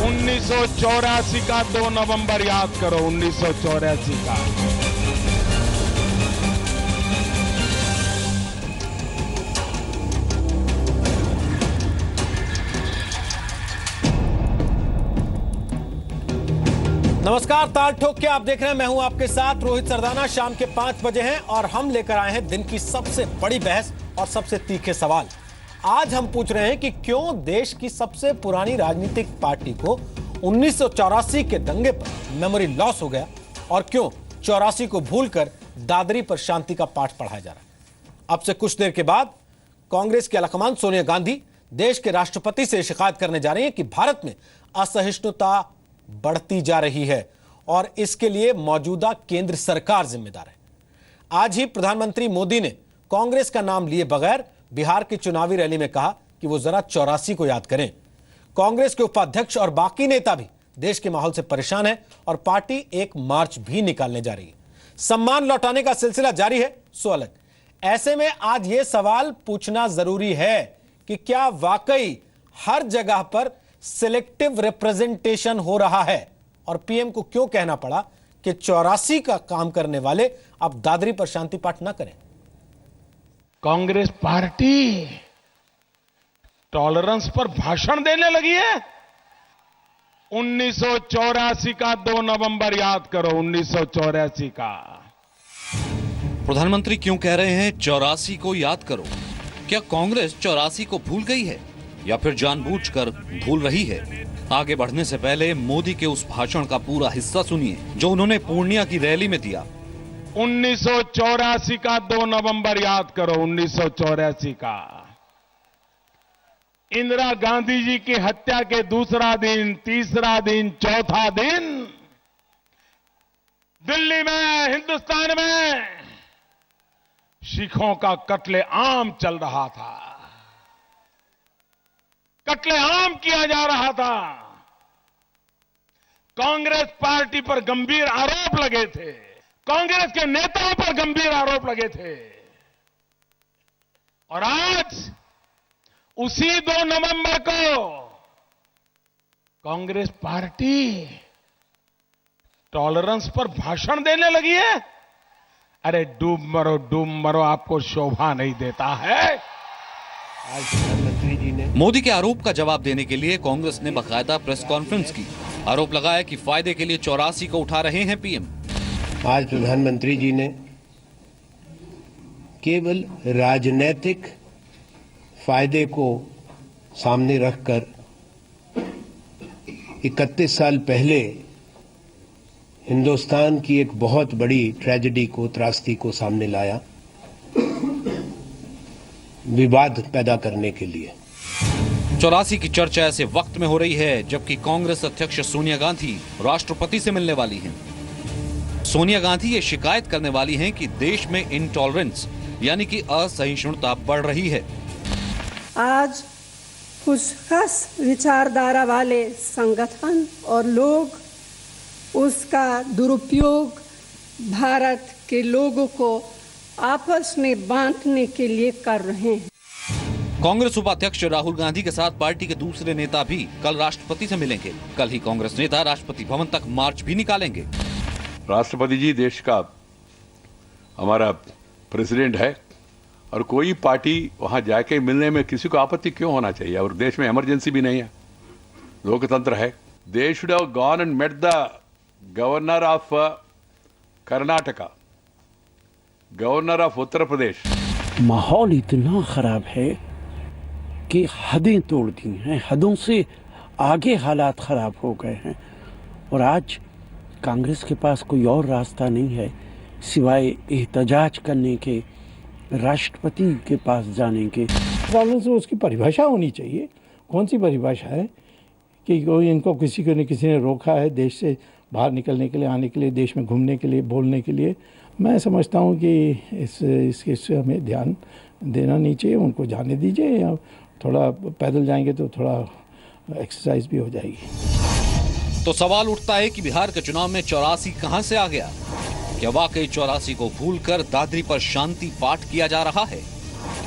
1984 का 2 नवंबर याद करो, 1984 का। नमस्कार, ताल ठोक के आप देख रहे हैं, मैं हूं आपके साथ रोहित सरदाना। शाम के 5 बजे हैं और हम लेकर आए हैं दिन की सबसे बड़ी बहस और सबसे तीखे सवाल। आज हम पूछ रहे हैं कि क्यों देश की सबसे पुरानी राजनीतिक पार्टी को 1984 के दंगे पर मेमोरी लॉस हो गया और क्यों 84 को भूलकर दादरी पर शांति का पाठ पढ़ाया जा रहा है। अब से कुछ देर के बाद कांग्रेस की अलकमान सोनिया गांधी देश के राष्ट्रपति से शिकायत करने जा रही है कि भारत में असहिष्णुता बढ़ती जा रही है और इसके लिए मौजूदा केंद्र सरकार जिम्मेदार है। आज ही प्रधानमंत्री मोदी ने कांग्रेस का नाम लिए बगैर बिहार की चुनावी रैली में कहा कि वो जरा 84 को याद करें। कांग्रेस के उपाध्यक्ष और बाकी नेता भी देश के माहौल से परेशान है और पार्टी एक मार्च भी निकालने जा रही है। सम्मान लौटाने का सिलसिला जारी है, सो अलग। ऐसे में आज यह सवाल पूछना जरूरी है कि क्या वाकई हर जगह पर सिलेक्टिव रिप्रेजेंटेशन हो रहा है और पीएम को क्यों कहना पड़ा कि 84 का काम करने वाले अब दादरी पर शांति पाठ ना करें। कांग्रेस पार्टी टॉलरेंस पर भाषण देने लगी है। 1984 का 2 नवंबर याद करो, 1984 का। प्रधानमंत्री क्यों कह रहे हैं 84 को याद करो? क्या कांग्रेस 84 को भूल गई है या फिर जानबूझकर भूल रही है? आगे बढ़ने से पहले मोदी के उस भाषण का पूरा हिस्सा सुनिए जो उन्होंने पूर्णिया की रैली में दिया। 1984 का 2 नवंबर याद करो, 1984 का। इंदिरा गांधी जी की हत्या के दूसरा दिन, तीसरा दिन, चौथा दिन दिल्ली में, हिंदुस्तान में सिखों का कत्लेआम चल रहा था, कत्लेआम किया जा रहा था। कांग्रेस पार्टी पर गंभीर आरोप लगे थे, कांग्रेस के नेताओं पर गंभीर आरोप लगे थे और आज उसी 2 नवंबर को कांग्रेस पार्टी टॉलरेंस पर भाषण देने लगी है। अरे डूब मरो, आपको शोभा नहीं देता है। आज प्रधानमंत्री जी ने मोदी के आरोप का जवाब देने के लिए कांग्रेस ने बाकायदा प्रेस कॉन्फ्रेंस की। आरोप लगाया कि फायदे के लिए 84 को उठा रहे हैं पीएम। आज प्रधानमंत्री जी ने केवल राजनीतिक फायदे को सामने रखकर 31 साल पहले हिंदुस्तान की एक बहुत बड़ी ट्रेजेडी को, त्रासदी को सामने लाया, विवाद पैदा करने के लिए। 84 की चर्चा ऐसे वक्त में हो रही है जबकि कांग्रेस अध्यक्ष सोनिया गांधी राष्ट्रपति से मिलने वाली हैं। सोनिया गांधी ये शिकायत करने वाली हैं कि देश में इंटॉलरेंस यानी कि असहिष्णुता बढ़ रही है। आज कुछ खास विचारधारा वाले संगठन और लोग उसका दुरुपयोग भारत के लोगों को आपस में बांटने के लिए कर रहे हैं। कांग्रेस उपाध्यक्ष राहुल गांधी के साथ पार्टी के दूसरे नेता भी कल राष्ट्रपति से मिलेंगे। कल ही कांग्रेस नेता राष्ट्रपति भवन तक मार्च भी निकालेंगे। राष्ट्रपति जी देश का हमारा प्रेसिडेंट है और कोई पार्टी वहां जाके मिलने में किसी को आपत्ति क्यों होना चाहिए? और देश में इमरजेंसी भी नहीं है, लोकतंत्र है। They should have gone and met the governor of Karnataka, governor of Uttar Pradesh. माहौल इतना खराब है कि हदें तोड़ दी हैं, हदों से आगे हालात खराब हो गए हैं और आज कांग्रेस के पास कोई और रास्ता नहीं है सिवाय एहतजाज करने के, राष्ट्रपति के पास जाने के। प्रॉब्लम से उसकी परिभाषा होनी चाहिए। कौन सी परिभाषा है कि कोई इनको किसी को न किसी ने रोका है देश से बाहर निकलने के लिए, आने के लिए, देश में घूमने के लिए, बोलने के लिए? मैं समझता हूँ कि इससे हमें ध्यान देना नहीं चाहिए, उनको जाने दीजिए। या थोड़ा पैदल जाएंगे तो थोड़ा एक्सरसाइज भी हो जाएगी। तो सवाल उठता है कि बिहार के चुनाव में 84 कहां से आ गया? क्या वाकई 84 को भूलकर दादरी पर शांति पाठ किया जा रहा है?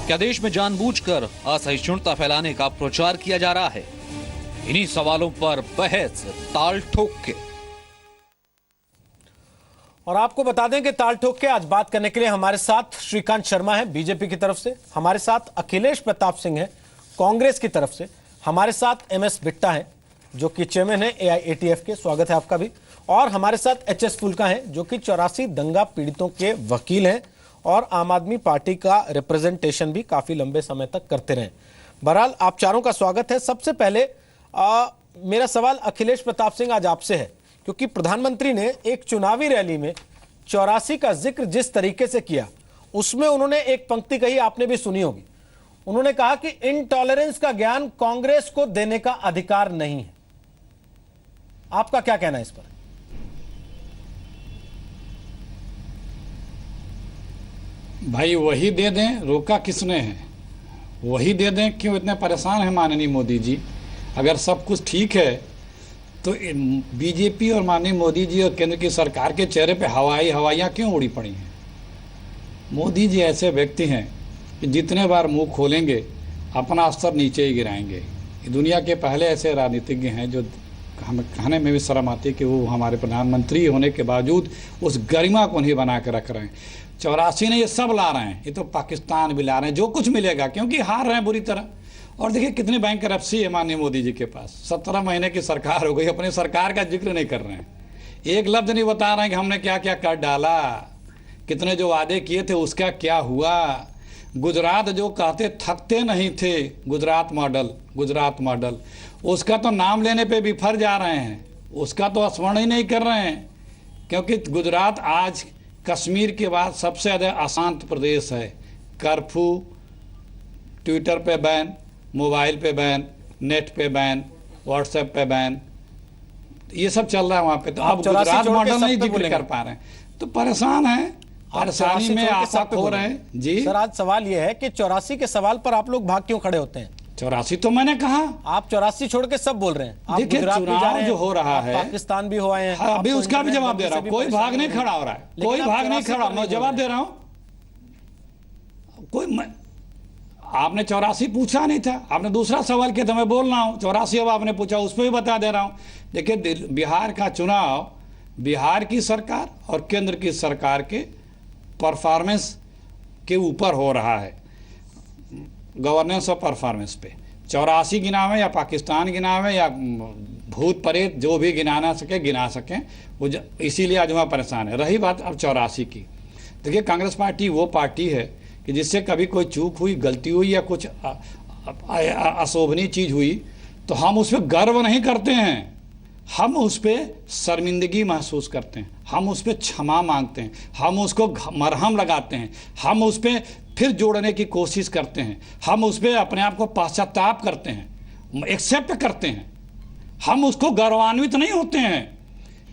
क्या देश में जानबूझकर असहिष्णुता फैलाने का प्रचार किया जा रहा है? इन्हीं सवालों पर बहस ताल ठोक के। और आपको बता दें कि ताल ठोक के आज बात करने के लिए हमारे साथ श्रीकांत शर्मा है बीजेपी की तरफ से, हमारे साथ अखिलेश प्रताप सिंह है कांग्रेस की तरफ से, हमारे साथ एमएस बिट्टा है जो कि चेयरमैन है एआईएटीएफ के, स्वागत है आपका भी, और हमारे साथ एचएस फुल्का है जो कि 84 दंगा पीड़ितों के वकील हैं और आम आदमी पार्टी का रिप्रेजेंटेशन भी काफी लंबे समय तक करते रहे। बहरहाल आप चारों का स्वागत है। सबसे पहले मेरा सवाल अखिलेश प्रताप सिंह आज आपसे है, क्योंकि प्रधानमंत्री ने एक चुनावी रैली में 84 का जिक्र जिस तरीके से किया उसमें उन्होंने एक पंक्ति कही, आपने भी सुनी होगी। उन्होंने कहा कि इनटॉलरेंस का ज्ञान कांग्रेस को देने का अधिकार नहीं है। आपका क्या कहना है इस पर? भाई वही दे दें, रोका किसने है? वही दे दें, क्यों इतने परेशान हैं माननीय मोदी जी? अगर सब कुछ ठीक है तो बीजेपी और माननीय मोदी जी और केंद्र की सरकार के चेहरे पे हवाइयाँ क्यों उड़ी पड़ी हैं? मोदी जी ऐसे व्यक्ति हैं कि जितने बार मुंह खोलेंगे अपना स्तर नीचे ही गिराएंगे। दुनिया के पहले ऐसे राजनीतिज्ञ हैं जो हमें कहने में भी शर्म आती है कि वो हमारे प्रधानमंत्री होने के बावजूद उस गरिमा को नहीं बना के रख रहे हैं। 84 ने ये सब ला रहे हैं, ये तो पाकिस्तान भी ला रहे हैं, जो कुछ मिलेगा, क्योंकि हार रहे हैं बुरी तरह। और देखिए कितनी बैंक करप्सी है माननीय मोदी जी के पास। 17 महीने की सरकार हो गई, अपनी सरकार का जिक्र नहीं कर रहे हैं, एक लफ्ज नहीं बता रहे हैं कि हमने क्या क्या कर डाला, कितने जो वादे किए थे उसका क्या हुआ। गुजरात जो कहते थकते नहीं थे, गुजरात मॉडल, उसका तो नाम लेने पे विफर जा रहे हैं, उसका तो स्मरण ही नहीं कर रहे हैं, क्योंकि गुजरात आज कश्मीर के बाद सबसे ज़्यादा अशांत प्रदेश है। कर्फ्यू, ट्विटर पे बैन, मोबाइल पे बैन, नेट पे बैन, व्हाट्सएप पे बैन, ये सब चल रहा है वहाँ पे। तो अब गुजरात मॉडल नहीं जिक्र कर पा रहे हैं, तो परेशान है, परेशानी में आशा खो रहे हैं जी। सर आज सवाल यह है कि 84 के सवाल पर आप लोग भाग क्यों खड़े होते हैं? 84 तो मैंने कहा, आप 84 छोड़ के सब बोल रहे हैं। आप देखिए चुनाव जो हो रहा है, पाकिस्तान भी हुआ है, अभी उसका भी जवाब दे रहा हूँ। कोई भाग नहीं खड़ा हो रहा है, कोई भाग नहीं खड़ा, मैं जवाब दे रहा हूँ। आपने 84 पूछा नहीं था, आपने दूसरा सवाल किया था, मैं बोल रहा हूँ 84 अब आपने पूछा, उस पर भी बता दे रहा हूँ। देखिए बिहार का चुनाव बिहार की सरकार और केंद्र की सरकार के परफॉर्मेंस के ऊपर हो रहा है, गवर्नेंस और परफॉर्मेंस पे। 84 गिनावे या पाकिस्तान गिनावे या भूत प्रेत जो भी गिना सकें वो, इसीलिए आज वहाँ परेशान है। रही बात अब 84 की, देखिए कांग्रेस पार्टी वो पार्टी है कि जिससे कभी कोई चूक हुई, गलती हुई या कुछ अशोभनीय चीज़ हुई तो हम उस पर गर्व नहीं करते हैं, हम उस पर शर्मिंदगी महसूस करते हैं, हम उस पर क्षमा मांगते हैं, हम उसको मरहम लगाते हैं, हम उस पर फिर जोड़ने की कोशिश करते हैं, हम उस पर अपने आप को पश्चाताप करते हैं, एक्सेप्ट करते हैं, हम उसको गौरवान्वित नहीं होते हैं।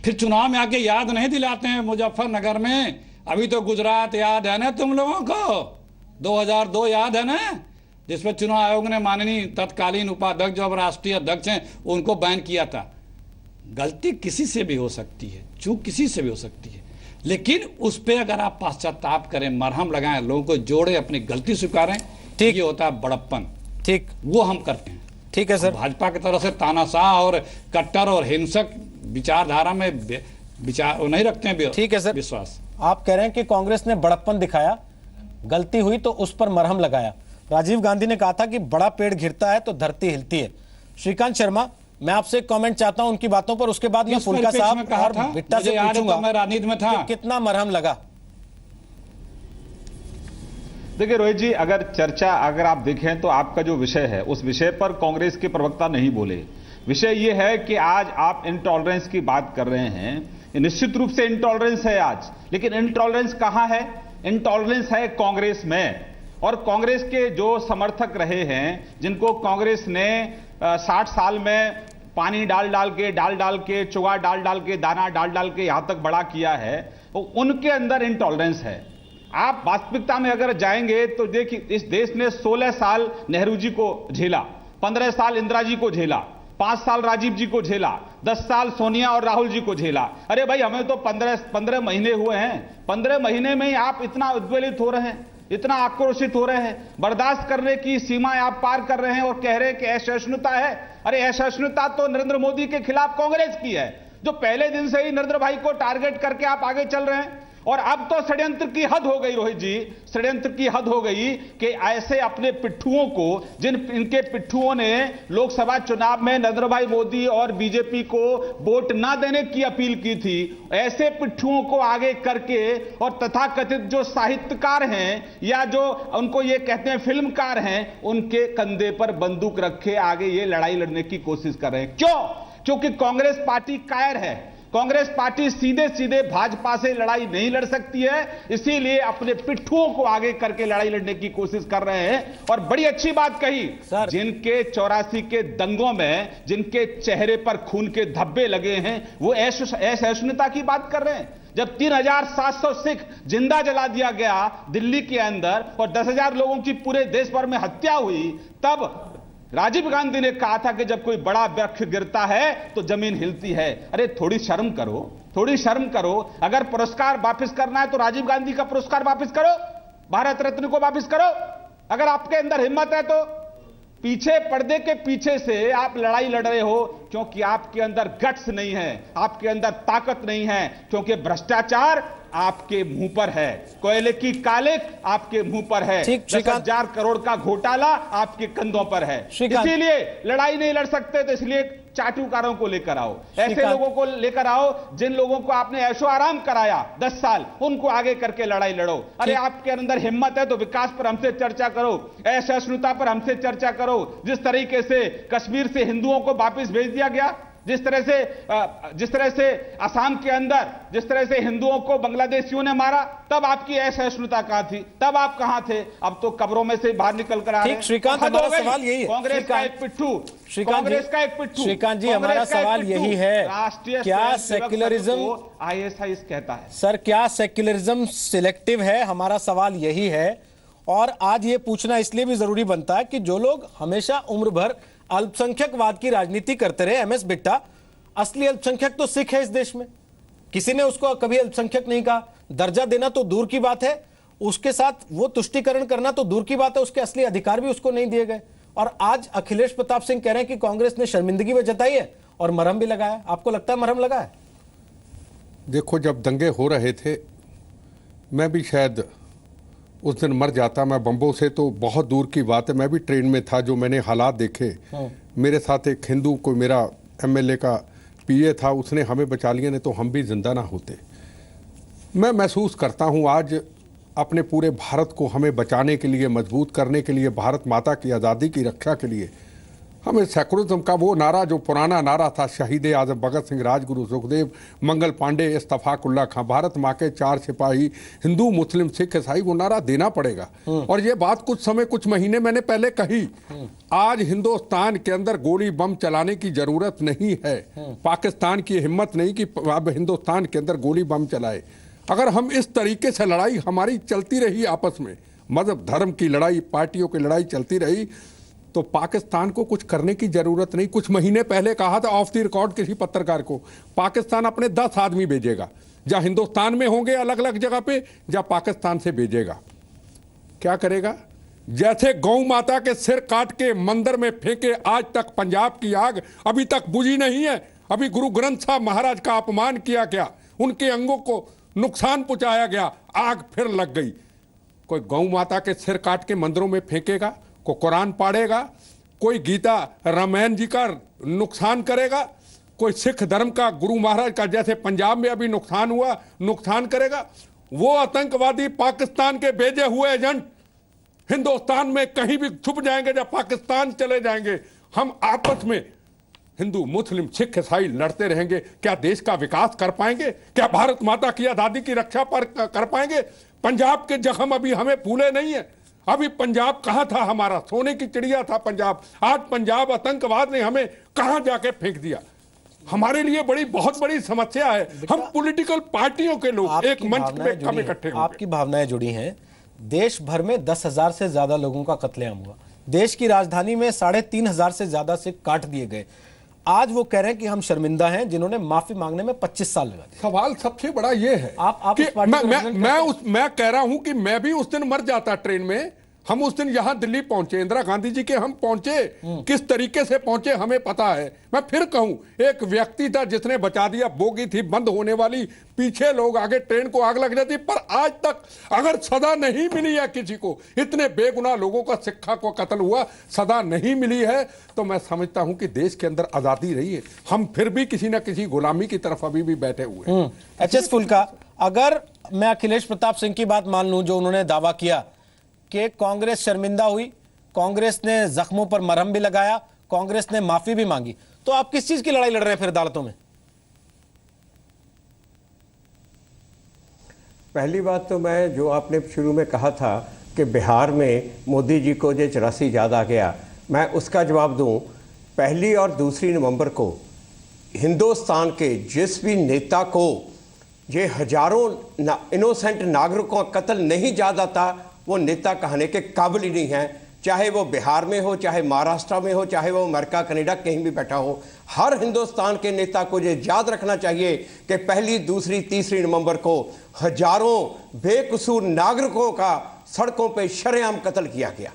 फिर चुनाव में आके याद नहीं दिलाते हैं मुजफ्फरनगर में, अभी तो गुजरात याद है ना तुम लोगों को, 2002 याद है ना, जिसमें चुनाव आयोग ने माननीय तत्कालीन उपाध्यक्ष जो अब राष्ट्रीय अध्यक्ष हैं उनको बैन किया था। गलती किसी से भी हो सकती है, चूक किसी से भी हो सकती है, लेकिन उस पर अगर आप पश्चाताप करें, मरहम लगाएं, लोगों को जोड़े, अपनी गलती स्वीकारें, ठीक, ये होता है बड़प्पन। ठीक, वो हम करते हैं। ठीक है सर। भाजपा की तरफ से तानाशाह और कट्टर और हिंसक विचारधारा में विचार नहीं रखते हैं। ठीक है सर, विश्वास। आप कह रहे हैं कि कांग्रेस ने बड़प्पन दिखाया, गलती हुई तो उस पर मरहम लगाया। राजीव गांधी ने कहा था कि बड़ा पेड़ गिरता है तो धरती हिलती है। श्रीकांत शर्मा, मैं आपसे एक कमेंट चाहता हूं उनकी बातों पर, उसके बाद मैं फुल्का साहब और बिट्टा से पूछूंगा मैं राजनीति में था, कितना मरहम लगा। देखिए रोहित जी, अगर आप देखें तो आपका जो विषय है उस विषय पर कांग्रेस के प्रवक्ता नहीं बोले। विषय ये है कि आज आप इंटॉलरेंस की बात कर रहे हैं, निश्चित रूप से इंटॉलरेंस है आज, लेकिन इंटॉलरेंस कहां है? इंटॉलरेंस है कांग्रेस में, और कांग्रेस के जो समर्थक रहे हैं, जिनको कांग्रेस ने 60 साल में पानी डाल डाल के चुगा डाल के दाना डाल के यहां तक बड़ा किया है, तो उनके अंदर इंटॉलरेंस है। आप वास्तविकता में अगर जाएंगे तो देखिए, इस देश ने 16 साल नेहरू जी को झेला, 15 साल इंदिरा जी को झेला, 5 साल राजीव जी को झेला, 10 साल सोनिया और राहुल जी को झेला। अरे भाई, हमें तो 15 महीने हुए हैं, 15 महीने में ही आप इतना उद्वेलित हो रहे हैं। इतना आक्रोशित हो रहे हैं, बर्दाश्त करने की सीमाएं आप पार कर रहे हैं और कह रहे हैं कि असहिष्णुता है। अरे असहिष्णुता तो नरेंद्र मोदी के खिलाफ कांग्रेस की है, जो पहले दिन से ही नरेंद्र भाई को टारगेट करके आप आगे चल रहे हैं। और अब तो षड्यंत्र की हद हो गई रोहित जी, षड्यंत्र की हद हो गई कि ऐसे अपने पिट्ठुओं को, जिन इनके पिट्ठुओं ने लोकसभा चुनाव में नरेंद्र भाई मोदी और बीजेपी को वोट ना देने की अपील की थी, ऐसे पिट्ठुओं को आगे करके और तथाकथित जो साहित्यकार हैं या जो उनको ये कहते हैं फिल्मकार हैं, उनके कंधे पर बंदूक रखे आगे ये लड़ाई लड़ने की कोशिश कर रहे हैं। क्यों? क्योंकि कांग्रेस पार्टी कायर है। कांग्रेस पार्टी सीधे सीधे भाजपा से लड़ाई नहीं लड़ सकती है, इसीलिए अपने पिट्ठुओं को आगे करके लड़ाई लड़ने की कोशिश कर रहे हैं। और बड़ी अच्छी बात कही, जिनके 84 के दंगों में जिनके चेहरे पर खून के धब्बे लगे हैं, वो असहिष्णुता की बात कर रहे हैं। जब 3700 सिख जिंदा जला दिया गया दिल्ली के अंदर और 10,000 लोगों की पूरे देश भर में हत्या हुई, तब राजीव गांधी ने कहा था कि जब कोई बड़ा वृक्ष गिरता है तो जमीन हिलती है। अरे थोड़ी शर्म करो, थोड़ी शर्म करो। अगर पुरस्कार वापस करना है तो राजीव गांधी का पुरस्कार वापस करो, भारत रत्न को वापस करो। अगर आपके अंदर हिम्मत है तो पीछे पर्दे के पीछे से आप लड़ाई लड़ रहे हो, क्योंकि आपके अंदर गट्स नहीं है, आपके अंदर ताकत नहीं है, क्योंकि भ्रष्टाचार आपके मुंह पर है, कोयले की कालिक आपके मुंह पर है, 10,000 करोड़ का घोटाला आपके कंधों पर है। इसीलिए लड़ाई नहीं लड़ सकते, तो इसलिए चाटुकारों को लेकर आओ, ऐसे लोगों को लेकर आओ जिन लोगों को आपने ऐशो आराम कराया 10 साल, उनको आगे करके लड़ाई लड़ो। अरे आपके अंदर हिम्मत है तो विकास पर हमसे चर्चा करो, असहिष्णुता पर हमसे चर्चा करो। जिस तरीके से कश्मीर से हिंदुओं को वापस भेज दिया गया, जिस तरह से असम के अंदर जिस तरह से हिंदुओं को बांग्लादेशियों ने मारा, तब आपकी असहिष्णुता कहां थी? तब आप कहां थे? अब तो कब्रों में से बाहर निकल कर आ रहे हैं। श्रीकांत, हमारा सवाल यही है, कांग्रेस का एक पिट्ठू, कांग्रेस का एक पिट्ठू। श्रीकांत जी, हमारा सवाल यही है, राष्ट्रीय क्या सेक्युलरिज्म ISIS कहता है? सर, क्या सेक्युलरिज्म सिलेक्टिव है? हमारा सवाल यही है। और आज ये पूछना इसलिए भी जरूरी बनता है कि जो लोग हमेशा उम्र भर अल्पसंख्यकवाद की राजनीति करते रहे, MS बिट्टा, असली अल्पसंख्यक तो सिख है इस देश में, किसी ने उसको कभी अल्पसंख्यक नहीं कहा। दर्जा देना तो दूर की बात है, उसके साथ वो तुष्टीकरण करना तो दूर की बात है, उसके असली अधिकार भी उसको नहीं दिए गए। और आज अखिलेश प्रताप सिंह कह रहे हैं कि कांग्रेस ने शर्मिंदगी में जताई है और मरहम भी लगाया। आपको लगता है मरहम लगा है? देखो, जब दंगे हो रहे थे, मैं भी शायद उस दिन मर जाता। मैं बम्बों से तो बहुत दूर की बात है, मैं भी ट्रेन में था, जो मैंने हालात देखे। मेरे साथ एक हिंदू को, मेरा MLA का PA था, उसने हमें बचा लिया, नहीं तो हम भी जिंदा ना होते। मैं महसूस करता हूँ आज अपने पूरे भारत को हमें बचाने के लिए, मजबूत करने के लिए, भारत माता की आज़ादी की रक्षा के लिए हमें सेकुलरिज्म का वो नारा, जो पुराना नारा था, शहीद आजम भगत सिंह, राजगुरु सुखदेव, मंगल पांडे, इस्तफाकुल्ला खां, भारत माँ के 4 सिपाही, हिंदू मुस्लिम सिख ईसाई, वो नारा देना पड़ेगा। और ये बात कुछ महीने मैंने पहले कही। आज हिंदुस्तान के अंदर गोली बम चलाने की जरूरत नहीं है। पाकिस्तान की हिम्मत नहीं कि अब हिंदुस्तान के अंदर गोली बम चलाए। अगर हम इस तरीके से लड़ाई हमारी चलती रही, आपस में मजहब धर्म की लड़ाई, पार्टियों की लड़ाई चलती रही, तो पाकिस्तान को कुछ करने की जरूरत नहीं। कुछ महीने पहले कहा था ऑफ द रिकॉर्ड किसी पत्रकार को, पाकिस्तान अपने 10 आदमी भेजेगा, जहां हिंदुस्तान में होंगे अलग अलग जगह पे, जहां पाकिस्तान से भेजेगा। क्या करेगा? जैसे गौ माता के सिर काट के मंदिर में फेंके, आज तक पंजाब की आग अभी तक बुझी नहीं है। अभी गुरु ग्रंथ साहब महाराज का अपमान किया गया, उनके अंगों को नुकसान पहुंचाया गया, आग फिर लग गई। कोई गौ माता के सिर काट के मंदिरों में फेंकेगा, को कुरान पाड़ेगा, कोई गीता रामायण जी का नुकसान करेगा, कोई सिख धर्म का गुरु महाराज का, जैसे पंजाब में अभी नुकसान हुआ, नुकसान करेगा। वो आतंकवादी पाकिस्तान के भेजे हुए एजेंट हिंदुस्तान में कहीं भी छुप जाएंगे, जब पाकिस्तान चले जाएंगे। हम आपस में हिंदू मुस्लिम सिख ईसाई लड़ते रहेंगे। क्या देश का विकास कर पाएंगे? क्या भारत माता की आजादी की रक्षा पर कर पाएंगे? पंजाब के जख्म अभी हमें भूले नहीं है। अभी पंजाब कहां था हमारा? सोने की चिड़िया था पंजाब। आज पंजाब आतंकवाद ने हमें कहां जाके फेंक दिया। हमारे लिए बहुत बड़ी समस्या है। हम पॉलिटिकल पार्टियों के लोग एक मंच पे कम इकट्ठे होंगे। आपकी भावनाएं जुड़ी हैं। देश भर में 10,000 से ज्यादा लोगों का कत्लेआम हुआ। देश की राजधानी में 3,500 से ज्यादा सिख काट दिए गए। आज वो कह रहे हैं कि हम शर्मिंदा हैं जिन्होंने माफी मांगने में 25 साल लगा दिए। सवाल सबसे बड़ा ये है आप कि उस पार्टी को represent करते हैं? मैं कह रहा हूं कि मैं भी उस दिन मर जाता ट्रेन में। हम उस दिन यहां दिल्ली पहुंचे, इंदिरा गांधी जी के हम पहुंचे, किस तरीके से पहुंचे हमें पता है। मैं फिर कहूं, एक व्यक्ति था जिसने बचा दिया, बोगी थी बंद होने वाली, पीछे लोग आगे, ट्रेन को आग लग जाती, पर आज तक अगर सजा नहीं मिली है किसी को, इतने बेगुनाह लोगों का सिक्खा को कत्ल हुआ, सजा नहीं मिली है, तो मैं समझता हूं कि देश के अंदर आजादी रही है। हम फिर भी किसी ना किसी गुलामी की तरफ अभी भी बैठे हुए हैं। एचएस फुल्का, अगर मैं अखिलेश प्रताप सिंह की बात मान लूं, जो उन्होंने दावा किया कि कांग्रेस शर्मिंदा हुई, कांग्रेस ने जख्मों पर मरहम भी लगाया, कांग्रेस ने माफी भी मांगी, तो आप किस चीज की लड़ाई लड़ रहे हैं फिर अदालतों में? पहली बात तो मैं, जो आपने शुरू में कहा था कि बिहार में मोदी जी को जो 84 याद आ गया, मैं उसका जवाब दूं। 1 और 2 नवंबर को हिंदुस्तान के जिस भी नेता को ये हजारों इनोसेंट नागरिकों का कत्ल नहीं याद आता, वो नेता कहने के काबिल ही नहीं है। चाहे वो बिहार में हो, चाहे महाराष्ट्र में हो, चाहे वो अमेरिका कनाडा कहीं भी बैठा हो, हर हिंदुस्तान के नेता को ये याद रखना चाहिए कि 1, 2, 3 नवंबर को हजारों बेकसूर नागरिकों का सड़कों पे शरेआम कत्ल किया गया।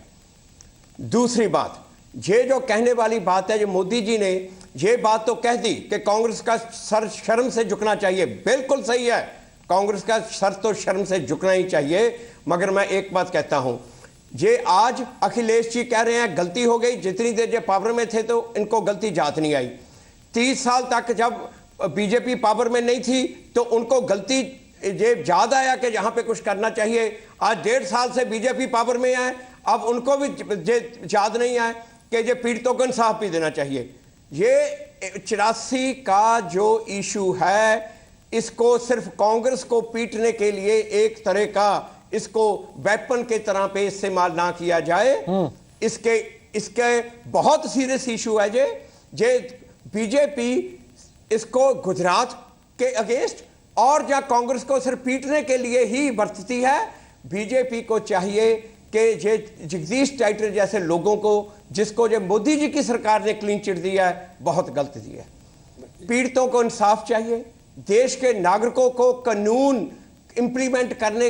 दूसरी बात, ये जो कहने वाली बात है, जो मोदी जी ने ये बात तो कह दी कि कांग्रेस का सर शर्म से झुकना चाहिए, बिल्कुल सही है, कांग्रेस का सर तो शर्म से झुकना ही चाहिए। मगर मैं एक बात कहता हूं, ये आज अखिलेश जी कह रहे हैं गलती हो गई, जितनी देर ये पावर में थे तो इनको गलती याद नहीं आई। 30 साल तक जब बीजेपी पावर में नहीं थी तो उनको गलती ये याद आया कि यहां पे कुछ करना चाहिए। आज 1.5 साल से बीजेपी पावर में है, अब उनको भी याद नहीं है कि ये पीड़ितों को इंसाफ भी देना चाहिए। ये 84 का जो इशू है, इसको सिर्फ कांग्रेस को पीटने के लिए एक तरह का इसको वेपन के तरह पे इस्तेमाल ना किया जाए। इसके बहुत सीरियस इशू है जे बीजेपी इसको गुजरात के अगेंस्ट और या कांग्रेस को सिर्फ पीटने के लिए ही बरतती है। बीजेपी को चाहिए कि ये जगदीश टाइटर जैसे लोगों को, जिसको जो मोदी जी की सरकार ने क्लीन चिट दिया है, बहुत गलत दिया है। पीड़ितों को इंसाफ चाहिए, देश के नागरिकों को कानून इंप्लीमेंट करने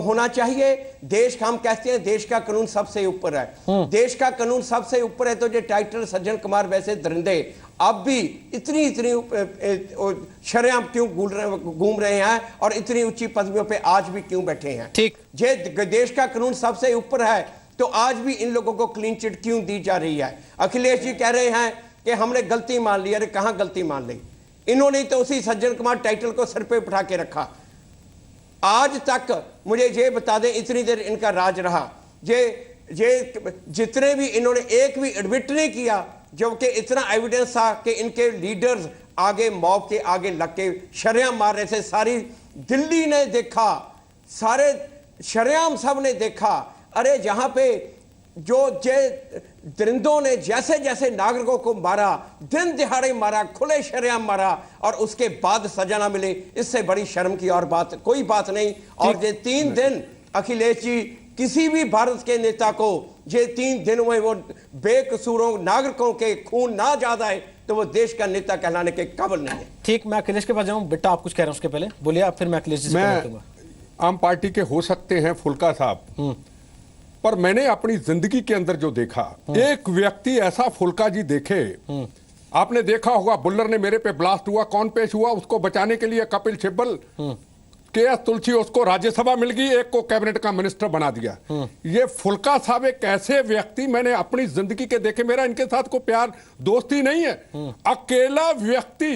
होना चाहिए। देश का, हम कहते हैं देश का कानून सबसे ऊपर है, देश का कानून सबसे ऊपर है। तो जो टाइटर सज्जन कुमार वैसे दरिंदे अब भी इतनी शरेआम क्यों घूम रहे हैं और इतनी ऊंची पदवियों पे आज भी क्यों बैठे हैं? ठीक, ये देश का कानून सबसे ऊपर है तो आज भी इन लोगों को क्लीन चिट क्यों दी जा रही है? अखिलेश जी कह रहे हैं कि हमने गलती मान ली। अरे कहां गलती मान ली? इन्होंने तो उसी सज्जन कुमार टाइटल को सर पे उठा के रखा। आज तक मुझे ये बता दें, इतनी देर इनका राज रहा, ये जितने भी इन्होंने एक भी एडमिट नहीं किया, जबकि इतना एविडेंस था कि इनके लीडर्स आगे मॉब के आगे लग के शरेआम मार रहे थे। सारी दिल्ली ने देखा, सारे शरेआम सब ने देखा। अरे जहां पे जो दरिंदों ने जैसे जैसे नागरिकों को मारा, दिन दिहाड़े मारा, खुले शरेआम मारा, और उसके बाद सजा ना मिले, इससे बड़ी शर्म की और बात कोई बात नहीं। और ये 3 दिन अखिलेश जी, किसी भी भारत के नेता को ये 3 दिन में वो बेकसूरों नागरिकों के खून ना याद आए तो वो देश का नेता कहलाने के काबिल नहीं है। ठीक, मैं अखिलेश के पास जाऊं। बेटा आप कुछ कह रहे हैं उसके पहले बोलिए, आप फिर मैं अखिलेश जी से कहूंगा। आम पार्टी के हो सकते हैं फुल्का साहब, पर मैंने अपनी जिंदगी के अंदर जो देखा, एक व्यक्ति ऐसा फुल्का जी देखे, आपने देखा होगा बुल्लर ने मेरे पे ब्लास्ट हुआ, कौन पेश हुआ उसको बचाने के लिए? कपिल सिब्बल, के.एस. तुलसी, उसको राज्यसभा मिल गई, एक को कैबिनेट का मिनिस्टर बना दिया। ये फुल्का साहब एक ऐसे व्यक्ति मैंने अपनी जिंदगी के देखे, मेरा इनके साथ कोई प्यार दोस्ती नहीं है, अकेला व्यक्ति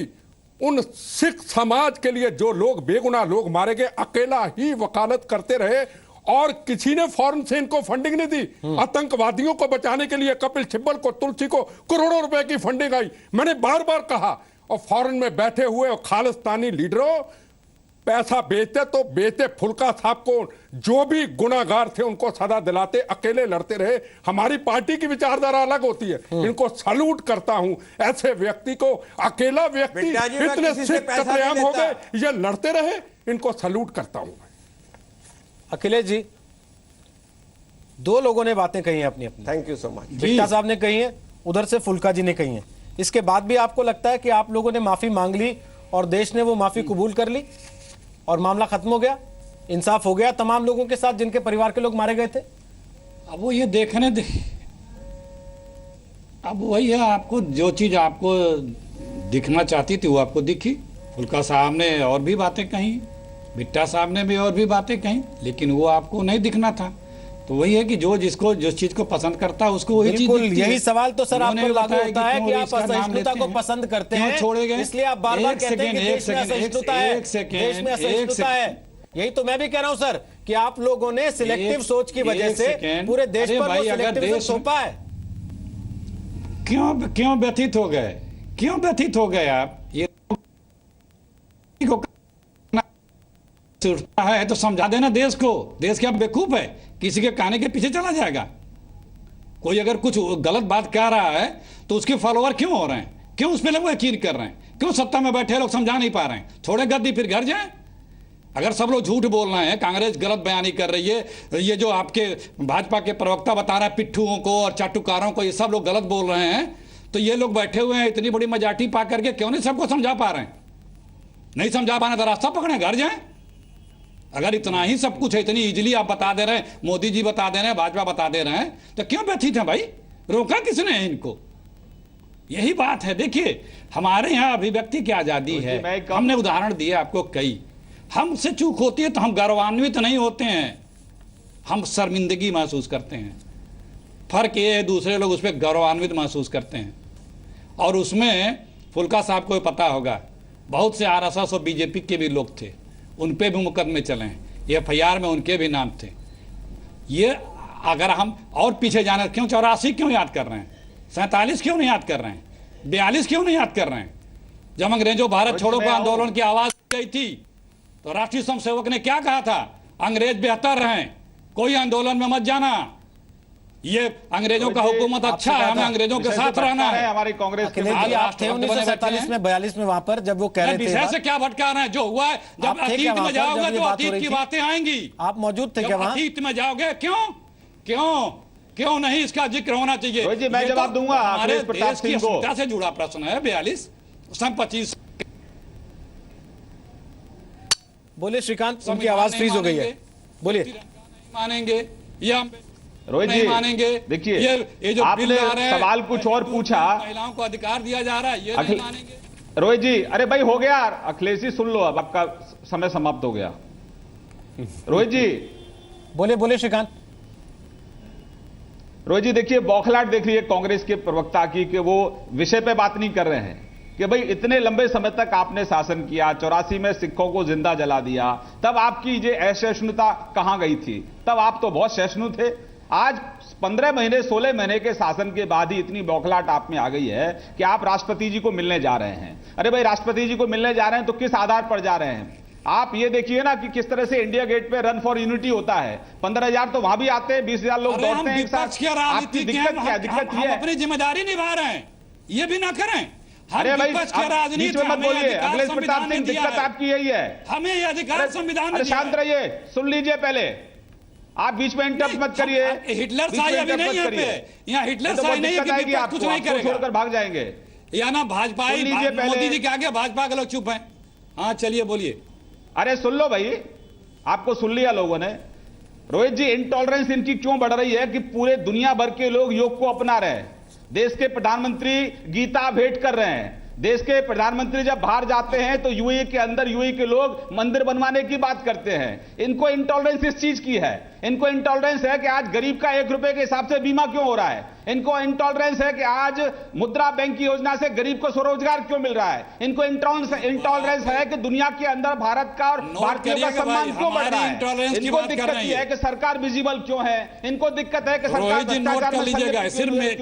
उन सिख समाज के लिए जो लोग बेगुनाह लोग मारे गए, अकेला ही वकालत करते रहे और किसी ने फॉरेन से इनको फंडिंग नहीं दी। आतंकवादियों को बचाने के लिए कपिल सिब्बल को, तुलसी को करोड़ों रुपए की फंडिंग आई। मैंने बार बार कहा, और फॉरेन में बैठे हुए और खालिस्तानी लीडरों पैसा बेचते तो बेचते, फुल्का साहब को जो भी गुनाहगार थे उनको सजा दिलाते, अकेले लड़ते रहे। हमारी पार्टी की विचारधारा अलग होती है, इनको सैल्यूट करता हूं ऐसे व्यक्ति को। अकेला व्यक्ति, इतने सिख कत्लेआम हो गए, ये लड़ते रहे, इनको सैल्यूट करता हूं। अखिलेश जी, 2 लोगों ने बातें कही हैं अपनी अपनी। Thank you so much. Bitta साहब ने कही है, उधर से फुल्का जी ने कही है। इसके बाद भी आपको लगता है कि आप लोगों ने माफी मांग ली और देश ने वो माफी कबूल कर ली और मामला खत्म हो गया, इंसाफ हो गया तमाम लोगों के साथ जिनके परिवार के लोग मारे गए थे? अब वो ये देखने दे, अब वही है, आपको जो चीज आपको दिखना चाहती थी वो आपको दिखी। फुल्का साहब ने और भी बातें कही, बिट्टा साहब ने भी और भी बातें कही, लेकिन वो आपको नहीं दिखना था। तो वही है कि जो जिसको जिस चीज को पसंद करता है उसको वही चीज दिखती है। यही सवाल तो सर आप पर लागू होता है कि आप असहिष्णुता को पसंद करते हैं, छोड़े गए, इसलिए आप बार-बार कहते हैं कि देश में असहिष्णुता है, देश में असहिष्णुता है। यही तो मैं भी कह रहा हूं सर कि आप लोगों ने सिलेक्टिव सोच की वजह से पूरे देश पर वो सिलेक्टिविज्म सौंपा है। क्यों व्यथित हो गए, क्यों व्यथित हो गए आप? ये है तो समझा देना देश को। देश क्या बेवकूफ है, किसी के कहने के पीछे चला जाएगा? कोई अगर कुछ गलत बात कह रहा है तो उसके फॉलोअर क्यों हो रहे हैं, क्यों उस पर लोग यकीन कर रहे हैं, क्यों सत्ता में बैठे लोग समझा नहीं पा रहे हैं? छोड़े गद्दी फिर घर जाए। अगर सब लोग झूठ बोल रहे हैं, कांग्रेस गलत बयानी कर रही है, ये जो आपके भाजपा के प्रवक्ता बता रहे हैं पिट्ठुओं को और चाटुकारों को, ये सब लोग गलत बोल रहे हैं, तो ये लोग बैठे हुए हैं इतनी बड़ी मजाटी पा करके क्यों नहीं सबको समझा पा रहे हैं? नहीं समझा पाना तो रास्ता पकड़े, घर जाए। अगर इतना ही सब कुछ है, इतनी इजीली आप बता दे रहे हैं, मोदी जी बता दे रहे हैं, भाजपा बता दे रहे हैं, तो क्यों व्यथित है भाई? रोका किसने है इनको? यही बात है। देखिए हमारे यहाँ अभिव्यक्ति की आजादी है, हमने उदाहरण दिए आपको कई। हमसे चूक होती है तो हम गौरवान्वित नहीं होते हैं, हम शर्मिंदगी महसूस करते हैं। फर्क ये है दूसरे लोग उस पर गौरवान्वित महसूस करते हैं। और उसमें फुल्का साहब को पता होगा बहुत से आरएसएस और बीजेपी के भी लोग थे, उन पे भी मुकदमे चले हैं, एफआईआर में उनके भी नाम थे। ये अगर हम और पीछे जाना, क्यों 84 क्यों याद कर रहे हैं, 47 क्यों नहीं याद कर रहे हैं, 42 क्यों नहीं याद कर रहे हैं? जब अंग्रेजों भारत छोड़ो को आंदोलन की आवाज गई थी तो राष्ट्रीय स्वयंसेवक ने क्या कहा था? अंग्रेज बेहतर रहे, कोई आंदोलन में मत जाना, ये अंग्रेजों का हुकूमत अच्छा है, हमें अंग्रेजों के साथ रहना है। हमारी कांग्रेस के 1947 में 42 में वहां पर जब वो कह रहे थे, विषय से क्या भटका रहे हैं? जो हुआ है, जब अतीत में जाओगे तो अतीत की बातें आएंगी। आप मौजूद थे क्या वहां? अतीत में जाओगे क्यों क्यों क्यों नहीं इसका जिक्र होना चाहिए? मैं जवाब दूंगा। हमारे देश की अस्मिता से जुड़ा प्रश्न है। 42 सन 25। बोलिए श्रीकांत, उनकी आवाज फ्रीज हो गई है, बोलिए। मानेंगे या रोहित जी मानेंगे? देखिए ये जो आपने सवाल कुछ और पूछा, महिलाओं को अधिकार दिया जा रहा है, ये नहीं मानेंगे? रोहित जी अरे भाई हो गया, अखिलेश जी सुन लो, अब आपका समय समाप्त हो गया। रोहित जी बोले बोले श्रीकांत। रोहित जी देखिए बौखलाहट देख रही है कांग्रेस के प्रवक्ता की कि वो विषय पे बात नहीं कर रहे हैं कि भाई इतने लंबे समय तक आपने शासन किया, 84 में सिखों को जिंदा जला दिया, तब आपकी ये असहिष्णुता कहां गई थी? तब आप तो बहुत सहिष्णु थे। आज 15 महीने 16 महीने के शासन के बाद ही इतनी बौखलाहट आप में आ गई है कि आप राष्ट्रपति जी को मिलने जा रहे हैं। अरे भाई राष्ट्रपति जी को मिलने जा रहे हैं तो किस आधार पर जा रहे हैं? आप ये देखिए ना कि किस तरह से इंडिया गेट पे रन फॉर यूनिटी होता है। 15,000 तो वहां भी आते हैं, 20,000 लोग दौड़ते हैं एक साथ। आपकी दिक्कत क्या है? दिक्कत ये है अपनी जिम्मेदारी निभा रहे हैं, ये भी ना करें। अरे भाई बीच में मत बोलिए, अखिलेश प्रताप सिंह दिक्कत आपकी यही है। हमें ये अधिकार संविधान में शांत रहिए, सुन लीजिए पहले, आप बीच में इंटरप्ट मत करिए। हिटलर साई अभी नहीं है, यहाँ हिटलर साई नहीं है कि कुछ नहीं करेगा, छोड़कर भाग जाएंगे। या ना भाजपा, मोदी जी के आगे भाजपा के लोग चुप हैं। हाँ चलिए बोलिए। अरे सुन लो भाई, आपको सुन लिया लोगों ने। रोहित जी इंटॉलरेंस इनकी क्यों बढ़ रही है कि पूरे दुनिया भर के लोग योग को अपना रहे हैं। देश के प्रधानमंत्री गीता भेंट कर रहे हैं। देश के प्रधानमंत्री जब बाहर जाते हैं तो यूएई के अंदर यूएई के लोग मंदिर बनवाने की बात करते हैं। इनको इंटॉलरेंस इस चीज की है, इनको इंटॉलरेंस है कि आज गरीब का 1 रुपए के हिसाब से बीमा क्यों हो रहा है। इनको इंटॉलरेंस है कि आज मुद्रा बैंक की योजना से गरीब को स्वरोजगार क्यों मिल रहा है। इनको इंटॉलरेंस है कि दुनिया के अंदर भारत का और भारतीयों का सम्मान क्यों बढ़ रहा है। इनको दिक्कत यह है कि सरकार विजिबल क्यों है। इनको दिक्कत है कि सरकार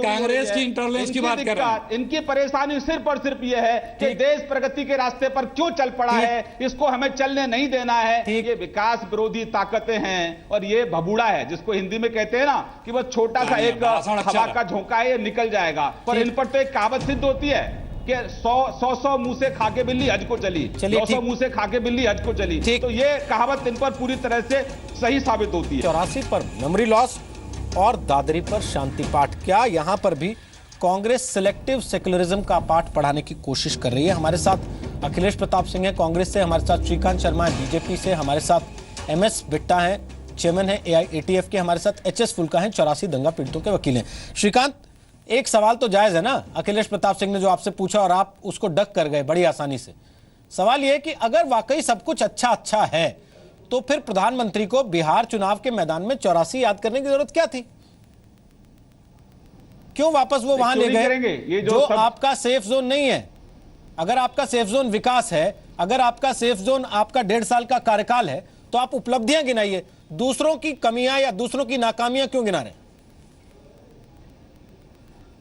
कांग्रेस की इंटॉलरेंस की बात कर रहे हैं। इनकी परेशानी सिर्फ और सिर्फ यह है कि देश प्रगति के रास्ते पर क्यों चल पड़ा है, इसको हमें चलने नहीं देना है। ये विकास विरोधी ताकतें हैं और ये भबूड़ा है, जिसको हिंदी में कहते हैं ना कि वो छोटा सा एक हवा का झोंका है, ये निकल जाएगा। पर इन पर तो एक कहावत सिद्ध होती है कि 100 मुंह से खा के बिल्ली हज को चली, 200 मुंह से खा के बिल्ली हज को चली। तो ये कहावत इन पर पूरी तरह से सही साबित होती है। 84 पर मेमोरी लॉस और दादरी पर शांति पाठ, क्या यहां पर भी कांग्रेस सिलेक्टिव सेक्युलरिज्म का पाठ पढ़ाने की कोशिश कर रही है। हमारे साथ अखिलेश प्रताप सिंह है कांग्रेस से, हमारे साथ श्रीकांत शर्मा है बीजेपी से, हमारे साथ MS बिट्टा है, चेयरमैन है AIATF के, हमारे साथ HS फुल्का हैं 84 दंगा पीड़ितों के वकील हैं। श्रीकांत, एक सवाल तो जायज है ना, अखिलेश प्रताप सिंह ने जो आपसे पूछा और आप उसको डक कर गए बड़ी आसानी से। सवाल यह है कि अगर वाकई सब कुछ अच्छा है तो फिर प्रधानमंत्री को बिहार चुनाव के मैदान में 84 याद करने की जरूरत क्या थी? क्यों वापस वो वहां ले गए? ये जो आपका सेफ जोन नहीं है। अगर आपका सेफ जोन विकास है, अगर आपका सेफ जोन आपका 1.5 साल का कार्यकाल है, तो आप उपलब्धियां गिनाइए, दूसरों की कमियां या दूसरों की नाकामियां क्यों गिना रहे हैं?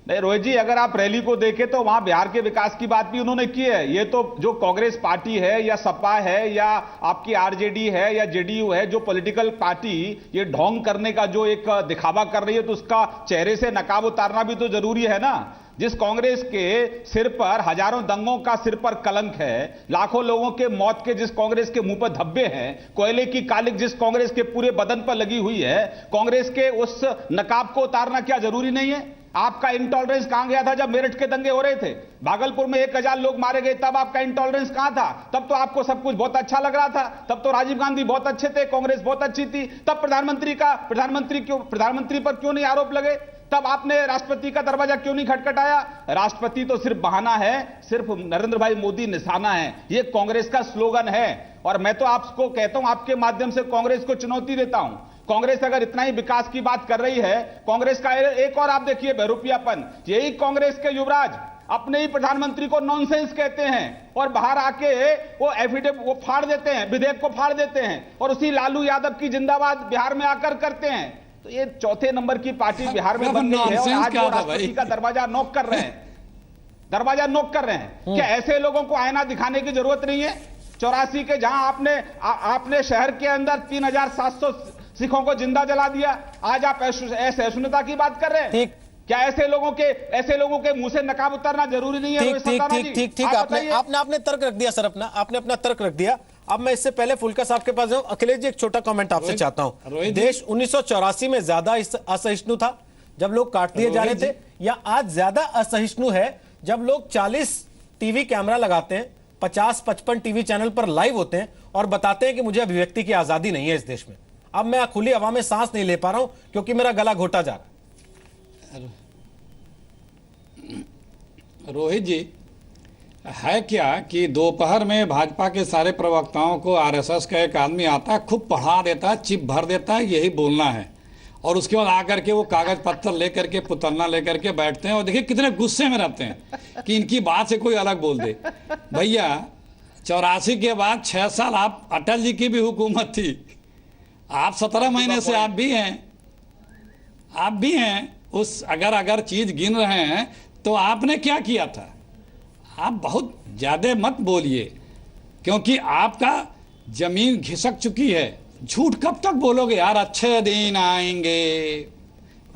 नहीं रोहित जी, अगर आप रैली को देखें तो वहां बिहार के विकास की बात भी उन्होंने की है। ये तो जो कांग्रेस पार्टी है या सपा है या आपकी आरजेडी है या जेडीयू है, जो पॉलिटिकल पार्टी ये ढोंग करने का जो एक दिखावा कर रही है, तो उसका चेहरे से नकाब उतारना भी तो जरूरी है ना। जिस कांग्रेस के सिर पर हजारों दंगों का सिर पर कलंक है, लाखों लोगों के मौत के जिस कांग्रेस के मुंह पर धब्बे हैं, कोयले की कालिक जिस कांग्रेस के पूरे बदन पर लगी हुई है, कांग्रेस के उस नकाब को उतारना क्या जरूरी नहीं है? आपका इंटॉलरेंस कहां गया था जब मेरठ के दंगे हो रहे थे? भागलपुर में 1000 लोग मारे गए, तब आपका इंटॉलरेंस कहां था? तब तो आपको सब कुछ बहुत अच्छा लग रहा था, तब तो राजीव गांधी बहुत अच्छे थे, कांग्रेस बहुत अच्छी थी, तब प्रधानमंत्री पर क्यों नहीं आरोप लगे? तब आपने राष्ट्रपति का दरवाजा क्यों नहीं खटखटाया? राष्ट्रपति तो सिर्फ बहाना है, सिर्फ नरेंद्र भाई मोदी निशाना है, ये कांग्रेस का स्लोगन है। और मैं तो आपको कहता हूं, आपके माध्यम से कांग्रेस को चुनौती देता हूं, कांग्रेस अगर इतना ही विकास की बात कर रही है, कांग्रेस का एक और आप देखिए बहरूपियापन, यही कांग्रेस के युवराज अपने ही प्रधानमंत्री को नॉनसेंस कहते हैं और बाहर आके वो एफिडेविट वो फाड़ देते हैं, विधेयक को फाड़ देते हैं और उसी लालू यादव की जिंदाबाद बिहार में आकर करते हैं। तो ये चौथे नंबर की पार्टी बिहार में बन गई है और आज वो राष्ट्रपति का दरवाजा नॉक कर रहे हैं, क्या ऐसे लोगों को आईना दिखाने की जरूरत नहीं है? 84 के जहां आपने शहर के अंदर 3700 सिखों को जिंदा जला दिया, आज आप असहिष्णुता की बात कर रहे हैं। क्या ऐसे लोगों के मुंह से नकाब उतारना जरूरी नहीं है? ठीक, आपने तर्क रख दिया सर, आपने अपना तर्क रख दिया। अब मैं इससे पहले फुल्का साहब के पास जाऊं, अखिलेश जी एक छोटा कमेंट आपसे चाहता हूं। देश 1984 में ज्यादा असहिष्णु था जब लोग काट दिए जा रहे थे, या आज ज्यादा असहिष्णु है जब लोग 40 टीवी कैमरा लगाते हैं, 50-55 टीवी चैनल पर लाइव होते हैं और बताते हैं कि मुझे अभिव्यक्ति की आजादी नहीं है इस देश में? अब मैं खुली हवा में सांस नहीं ले पा रहा हूं क्योंकि मेरा गला घोटा जा रहा है। रोहित जी, है क्या कि दोपहर में भाजपा के सारे प्रवक्ताओं को आरएसएस का एक आदमी आता है, खूब पढ़ा देता है, चिप भर देता है, यही बोलना है, और उसके बाद आकर के वो कागज पत्थर लेकर के पुतलना लेकर के बैठते हैं और देखिए कितने गुस्से में रहते हैं कि इनकी बात से कोई अलग बोल दे। भैया 84 के बाद 6 साल आप अटल जी की भी हुकूमत थी, आप 17 महीने से आप भी हैं उस अगर चीज गिन रहे हैं तो आपने क्या किया था? आप बहुत ज्यादा मत बोलिए क्योंकि आपका जमीन घिसक चुकी है। झूठ कब तक बोलोगे यार? अच्छे दिन आएंगे,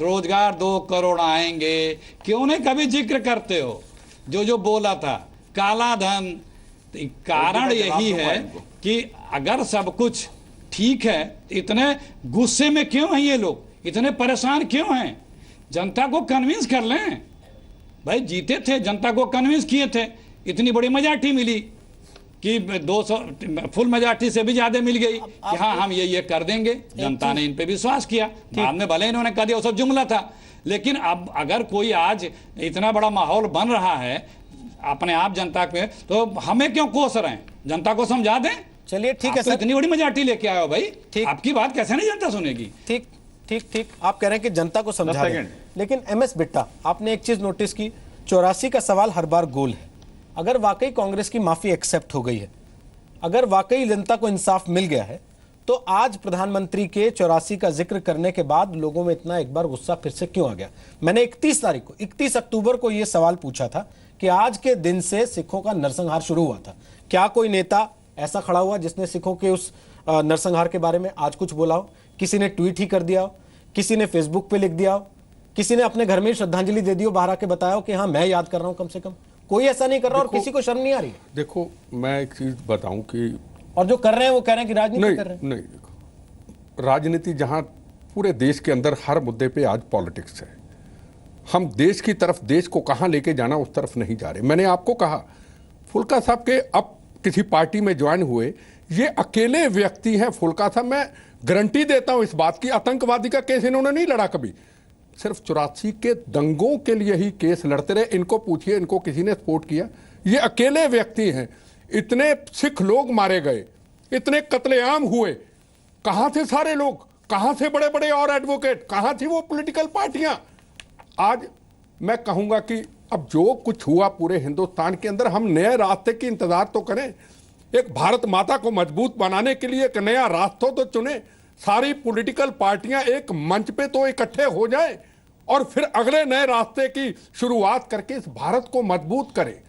रोजगार 2 करोड़ आएंगे, क्यों नहीं कभी जिक्र करते हो जो बोला था? काला धन, तो कारण यही है कि अगर सब कुछ ठीक है, इतने गुस्से में क्यों हैं ये लोग, इतने परेशान क्यों हैं? जनता को कन्विंस कर लें भाई, जीते थे, जनता को कन्विंस किए थे, इतनी बड़ी मेजॉरिटी मिली कि 200 फुल मेजॉरिटी से भी ज्यादा मिल गई कि हाँ हम ये कर देंगे। जनता ने इन पे विश्वास किया, बाद में भले इन्होंने कह दिया वो सब जुमला था, लेकिन अब अगर कोई आज इतना बड़ा माहौल बन रहा है अपने आप जनता पे, तो हमें क्यों कोस रहे हैं? जनता को समझा दें। चलिए ठीक है सर, इतनी बड़ी मेजॉरिटी लेके आए हो भाई, आपकी बात कैसे नहीं जनता सुनेगी? ठीक, आप कह रहे हैं कि जनता को समझा दें, लेकिन MS बिट्टा, आपने एक चीज नोटिस की, 84 का सवाल हर बार गोल है। अगर वाकई कांग्रेस की माफी एक्सेप्ट हो गई है, अगर वाकई जनता को इंसाफ मिल गया है, तो आज प्रधानमंत्री के 84 का जिक्र करने के बाद लोगों में इतना एक बार गुस्सा फिर से क्यों आ गया? मैंने 31 अक्टूबर को यह सवाल पूछा था कि आज के दिन से सिखों का नरसंहार शुरू हुआ था, क्या कोई नेता ऐसा खड़ा हुआ जिसने सिखों के उस नरसंहार के बारे में आज कुछ बोला हो? किसी ने ट्वीट ही कर दिया हो, किसी ने फेसबुक पे लिख दिया हो, किसी ने अपने घर में श्रद्धांजलि दे दी हो, बाहर आके बताया हो कि हाँ मैं याद कर रहा हूं? कम से कम कोई ऐसा नहीं कर रहा और किसी को शर्म नहीं आ रही है। देखो मैं एक चीज बताऊं कि, और जो कर रहे हैं वो कह रहे हैं कि राजनीति कर रहे हैं। नहीं, देखो राजनीति जहां पूरे देश के अंदर हर मुद्दे पे आज पॉलिटिक्स है, हम देश की तरफ, देश को कहाँ लेके जाना उस तरफ नहीं जा रहे। मैंने आपको कहा फुल्का साहब के अब किसी पार्टी में ज्वाइन हुए, ये अकेले व्यक्ति हैं। फुल्का साहब, मैं गारंटी देता हूं इस बात की, आतंकवादी का केस इन्होंने नहीं लड़ा कभी, सिर्फ 84 के दंगों के लिए ही केस लड़ते रहे। इनको पूछिए, इनको किसी ने सपोर्ट किया? ये अकेले व्यक्ति हैं। इतने सिख लोग मारे गए, इतने कत्लेआम हुए, कहां थे सारे लोग? कहां थे बड़े बड़े और एडवोकेट? कहां थी वो पॉलिटिकल पार्टियां? आज मैं कहूंगा कि अब जो कुछ हुआ पूरे हिंदुस्तान के अंदर, हम नए रास्ते की इंतजार तो करें। एक भारत माता को मजबूत बनाने के लिए एक नया रास्ता तो चुने। सारी पॉलिटिकल पार्टियां एक मंच पे तो इकट्ठे हो जाएं और फिर अगले नए रास्ते की शुरुआत करके इस भारत को मजबूत करें।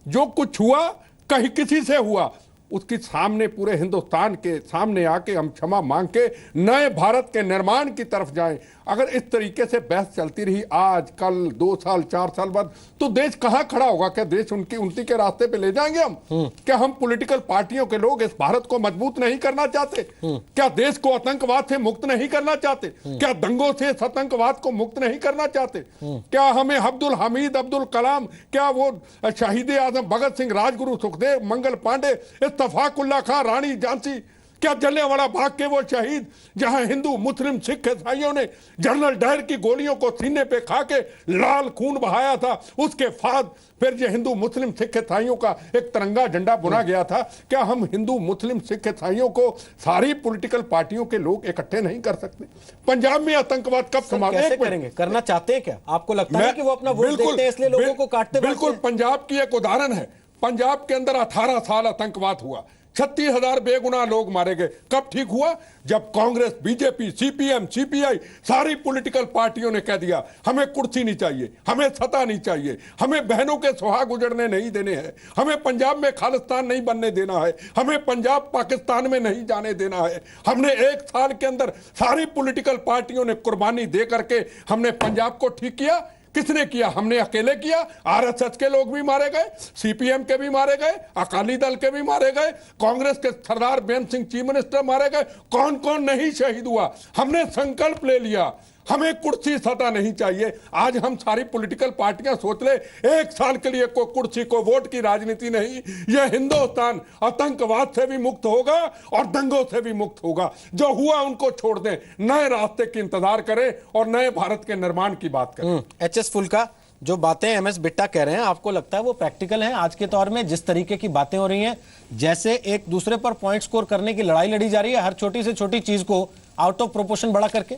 जो कुछ हुआ कहीं किसी से हुआ, उसके सामने पूरे हिंदुस्तान के सामने आके हम क्षमा मांग के नए भारत के निर्माण की तरफ जाएं। अगर इस तरीके से बहस चलती रही आज, कल, 2 साल, 4 साल बाद, तो देश कहां खड़ा होगा? क्या देश उनकी के रास्ते पे ले जाएंगे हम? क्या हम पॉलिटिकल पार्टियों के लोग इस भारत को मजबूत नहीं करना चाहते? क्या देश को आतंकवाद से मुक्त नहीं करना चाहते? क्या दंगों से आतंकवाद को मुक्त नहीं करना चाहते? क्या हमें अब्दुल हमीद, अब्दुल कलाम, क्या वो शहीद आजम भगत सिंह, राजगुरु सुखदेव, मंगल पांडे, इत्तफाकुल्ला खां, रानी झांसी, क्या जलियांवाला बाग के वो शहीद जहां हिंदू, मुस्लिम, सिख, ईसाइयों ने जनरल डायर की गोलियों को सीने पे खा के लाल खून बहाया था, उसके बाद फिर जो हिंदू, मुस्लिम, सिख, ईसाइयों का एक तिरंगा झंडा बुना गया था? क्या हम हिंदू, मुस्लिम, सिख, ईसाइयों को सारी पॉलिटिकल पार्टियों के लोग इकट्ठे नहीं कर सकते? पंजाब में आतंकवाद कब समाप्त करेंगे? करना चाहते हैं क्या? आपको लगता है कि वो अपना वोट देखते हैं इसलिए लोगों को काटते? बिल्कुल। पंजाब की एक उदाहरण है। पंजाब के अंदर 18 साल आतंकवाद हुआ, 36,000 बेगुनाह लोग मारे गए। कब ठीक हुआ? जब कांग्रेस, बीजेपी, सीपीएम, सीपीआई, सारी पॉलिटिकल पार्टियों ने कह दिया हमें कुर्सी नहीं चाहिए, हमें सत्ता नहीं चाहिए, हमें बहनों के सुहाग उजड़ने नहीं देने हैं, हमें पंजाब में खालिस्तान नहीं बनने देना है, हमें पंजाब पाकिस्तान में नहीं जाने देना है। हमने 1 साल के अंदर सारी पॉलिटिकल पार्टियों ने कुर्बानी दे करके हमने पंजाब को ठीक किया। किसने किया? हमने अकेले किया। आरएसएस के लोग भी मारे गए, सीपीएम के भी मारे गए, अकाली दल के भी मारे गए, कांग्रेस के सरदार बेन सिंह चीफ मिनिस्टर मारे गए। कौन कौन नहीं शहीद हुआ? हमने संकल्प ले लिया हमें कुर्सी सत्ता नहीं चाहिए। आज हम सारी पॉलिटिकल पार्टियां सोच ले 1 साल के लिए कोई कुर्सी को वोट की राजनीति नहीं। यह हिंदुस्तान आतंकवाद से भी मुक्त होगा और दंगों से भी मुक्त होगा। जो हुआ उनको छोड़ दें, नए रास्ते की इंतजार करें और नए भारत के निर्माण की बात करें। एचएस फुल्का, जो बातें एमएस बिट्टा कह रहे हैं, आपको लगता है वो प्रैक्टिकल है? आज के दौर में जिस तरीके की बातें हो रही हैं, जैसे एक दूसरे पर पॉइंट स्कोर करने की लड़ाई लड़ी जा रही है, हर छोटी से छोटी चीज को आउट ऑफ प्रोपोर्शन बड़ा करके।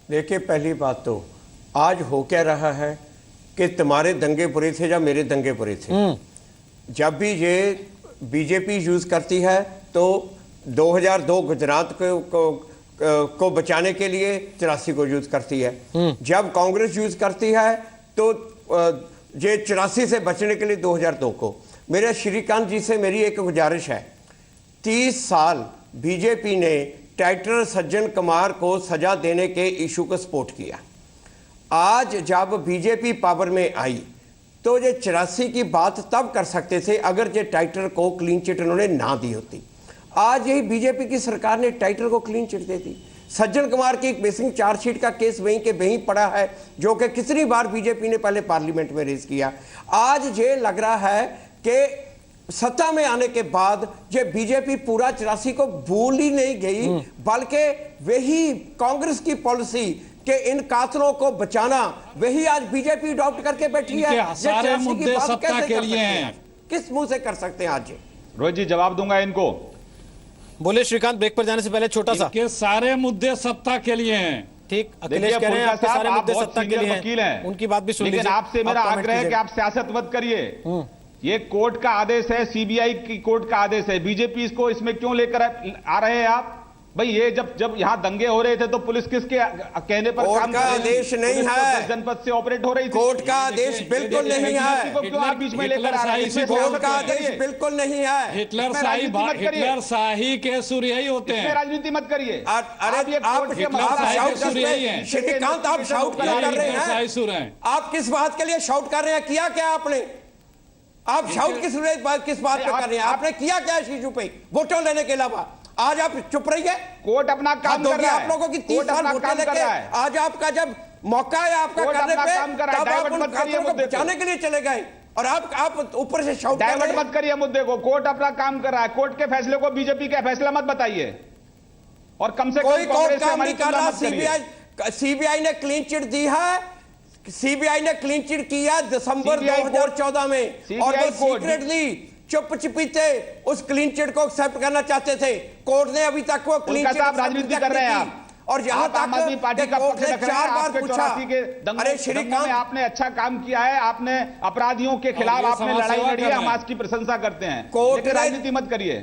देखिए, पहली बात तो आज हो क्या रहा है कि तुम्हारे दंगे बुरे थे या मेरे दंगे बुरे थे। जब भी ये बीजेपी यूज करती है तो 2002 गुजरात को बचाने के लिए 84 को यूज करती है। जब कांग्रेस यूज करती है तो ये 84 से बचने के लिए 2002 को। मेरे श्रीकांत जी से मेरी एक गुजारिश है, 30 साल बीजेपी ने टाइटर सज्जन कुमार को सजा देने के इशू को सपोर्ट किया। आज जब बीजेपी पावर में आई तो ये 84 की बात तब कर सकते थे अगर ये टाइटर को क्लीन चिट उन्होंने ना दी होती। आज यही बीजेपी की सरकार ने टाइटर को क्लीन चिट दे दी। सज्जन कुमार की मिसिंग चार्जशीट का केस वहीं के वहीं पड़ा है, जो कि कितनी बार बीजेपी ने पहले पार्लियामेंट में रेज किया। आज ये लग रहा है कि सत्ता में आने के बाद ये बीजेपी पूरा 84 को भूल ही नहीं गई, बल्कि वही कांग्रेस की पॉलिसी कि इन कातलों को बचाना, वही आज बीजेपी अडॉप्ट करके बैठी है। सारे मुद्दे सत्ता के लिए हैं। किस मुंह से कर सकते हैं आज? रोहित जी जवाब दूंगा इनको। बोले श्रीकांत, ब्रेक पर जाने से पहले छोटा सा। के सारे मुद्दे सत्ता के लिए हैं। ठीक, अखिलेश कह रहे हैं आपके सारे मुद्दे सत्ता के लिए वकील हैं, उनकी बात भी सुन लीजिए। लेकिन आपसे मेरा आग्रह है कि आप सियासत मत करिए। ये कोर्ट का आदेश है, सीबीआई की कोर्ट का आदेश है। बीजेपी इसको इसमें क्यों लेकर आ रहे हैं आप? भाई ये जब यहाँ दंगे हो रहे थे तो पुलिस किसके कहने पर कोर्ट का आदेश नहीं है, जनपद से ऑपरेट हो रही थी। कोर्ट का आदेश बिल्कुल नहीं है। क्यों आप बीच में लेकर आ रहे हैं? कोर्ट का आदेश बिल्कुल नहीं है। हिटलर शाही के सुर यही होते हैं। राजनीति मत करिए। अरे आप श्रीकांत, आप शाउट कर रहे हैं। आप किस बात के लिए शाउट कर रहे हैं? किया क्या आपने? आप शाउट किस बात पे कर रहे हैं? आपने किया क्या इस इशू पे वोटों लेने के अलावा? आज आप चुप रहिए। कोर्ट अपना काम कर रहा है। आप लोगों की 30 साल वोटें लेके आज आपका जब मौका है आपका करने पे, तब आप उन खातों को बचाने के लिए चले गए और आप ऊपर से शाउट डाइवर्ट मत करिए मुद्दे को। कोर्ट अपना काम कर रहा है। कोर्ट के फैसले को बीजेपी का फैसला मत बताइए और कम से कोई कम कोर्ट काम नहीं कर रहा। सीबीआई ने क्लीन चिट दी है। सीबीआई ने क्लीन चिट किया दिसंबर 2014 में और वो सीक्रेटली चुप चिपीते उस क्लीन चिट को एक्सेप्ट करना चाहते थे। कोर्ट ने अभी तक वो क्लीन चिट राजनीति कर रहे हैं आप। और यहां तक आम आदमी पार्टी का पक्ष रख रहे हैं। 4 बार पूछा, अरे श्रीकांत आपने अच्छा काम किया है, आपने अपराधियों के खिलाफ आपने लड़ाई लड़ी है, हम आज की प्रशंसा करते हैं। कोर्ट राजनीति मत करिए।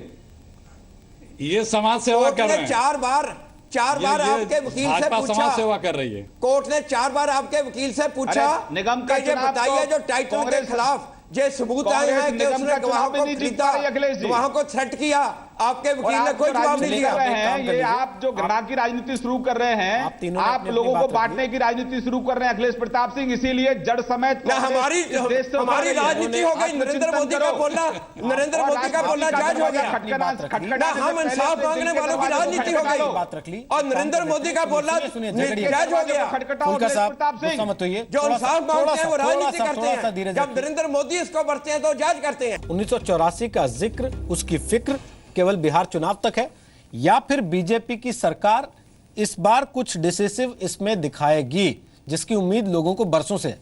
ये समाज सेवा कर रहे हैं। 4 बार आपके वकील से पूछा, समाज सेवा कर रही है। कोर्ट ने 4 बार आपके वकील से पूछा निगम का ये बताइए जो टाइटल के खिलाफ जो सबूत आए हैं कि उसने गवाहों को खरीदा, गवाहों को थ्रेट किया, आपके वकील ने कोई जवाब नहीं दिया। ये आप जो घृणा की राजनीति शुरू कर रहे हैं, आप लोगों को बांटने की राजनीति शुरू कर रहे हैं अखिलेश प्रताप सिंह, इसीलिए जड़ समेत हमारी राजनीति हो गई। नरेंद्र मोदी का बोलना जायज हो गया। हम इंसाफ मांगने वालों की राजनीति हो गई और नरेंद्र मोदी का बोलना जायज हो गया। जो इंसाफ मांगते हैं वो राजनीति करते हैं, जब नरेंद्र मोदी इसको बढ़ते हैं तो जायज करते हैं। 1984 का जिक्र, उसकी फिक्र केवल बिहार चुनाव तक है या फिर बीजेपी की सरकार इस बार कुछ डिसिसिव इसमें दिखाएगी, जिसकी उम्मीद लोगों को बरसों से है?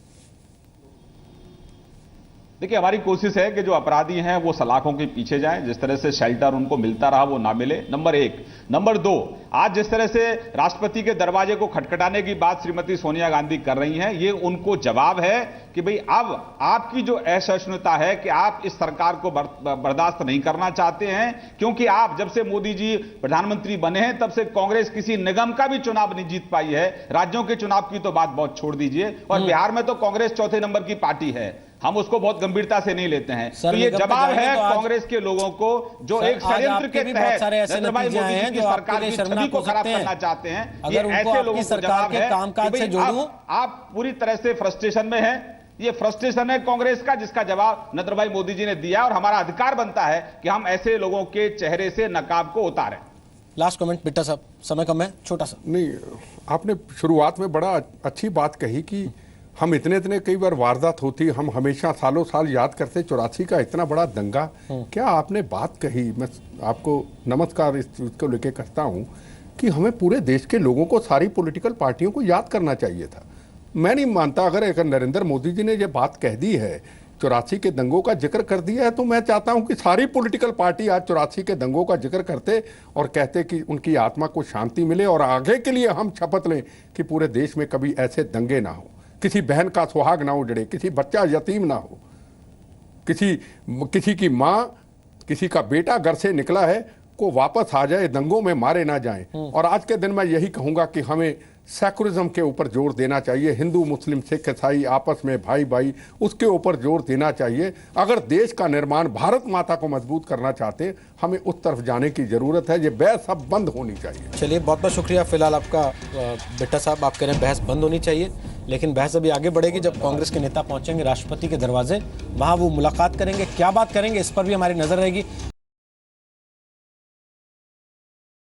देखिए, हमारी कोशिश है कि जो अपराधी हैं वो सलाखों के पीछे जाएं, जिस तरह से शेल्टर उनको मिलता रहा वो ना मिले, नंबर 1। नंबर 2, आज जिस तरह से राष्ट्रपति के दरवाजे को खटखटाने की बात श्रीमती सोनिया गांधी कर रही हैं, ये उनको जवाब है कि भाई अब आपकी जो असहिष्णुता है कि आप इस सरकार को बर्दाश्त नहीं करना चाहते हैं, क्योंकि आप जब से मोदी जी प्रधानमंत्री बने हैं तब से कांग्रेस किसी निगम का भी चुनाव नहीं जीत पाई है। राज्यों के चुनाव की तो बात बहुत छोड़ दीजिए, और बिहार में तो कांग्रेस चौथे नंबर की पार्टी है, हम उसको बहुत गंभीरता से नहीं लेते हैं। तो ये जवाब है कांग्रेस के लोगों को जो एक षड्यंत्र के तहत नरेंद्र भाई मोदी जी की सरकार की छवि को खराब करना चाहते हैं। ये ऐसे लोगों को जवाब है कि आप पूरी तरह से फ्रस्ट्रेशन में हैं। ये फ्रस्ट्रेशन है कांग्रेस का, जिसका जवाब नरेंद्र भाई मोदी जी ने दिया, और हमारा अधिकार बनता है कि हम ऐसे लोगों के चेहरे से नकाब को उतारें। लास्ट कमेंट बिट्टा साहब, समय कम है, छोटा सा। नहीं, आपने शुरुआत में बड़ा अच्छी बात कही कि हम इतने कई बार वारदात होती, हम हमेशा सालों साल याद करते 84 का इतना बड़ा दंगा। क्या आपने बात कही, मैं आपको नमस्कार इस चीज को लेके करता हूं कि हमें पूरे देश के लोगों को, सारी पॉलिटिकल पार्टियों को याद करना चाहिए था। मैं नहीं मानता, अगर नरेंद्र मोदी जी ने ये बात कह दी है, 84 के दंगों का जिक्र कर दिया है, तो मैं चाहता हूं कि सारी पॉलिटिकल पार्टी आज 84 के दंगों का जिक्र करते और कहते कि उनकी आत्मा को शांति मिले, और आगे के लिए हम शपथ लें कि पूरे देश में कभी ऐसे दंगे ना हो, किसी बहन का सुहाग ना उजड़े, किसी बच्चा यतीम ना हो, किसी की माँ, किसी का बेटा घर से निकला है को वापस आ जाए, दंगों में मारे ना जाएं। और आज के दिन मैं यही कहूंगा कि हमें सेकुलरिज्म के ऊपर जोर देना चाहिए, हिंदू मुस्लिम सिख ईसाई आपस में भाई भाई, उसके ऊपर जोर देना चाहिए। अगर देश का निर्माण, भारत माता को मजबूत करना चाहते, हमें उस तरफ जाने की जरूरत है। ये बहस अब बंद होनी चाहिए। चलिए, बहुत बहुत शुक्रिया फिलहाल आपका बिट्टा साहब। आप कह रहे हैं बहस बंद होनी चाहिए, लेकिन बहस अभी आगे बढ़ेगी जब कांग्रेस के नेता पहुंचेंगे राष्ट्रपति के दरवाजे, वहां वो मुलाकात करेंगे, क्या बात करेंगे इस पर भी हमारी नजर रहेगी।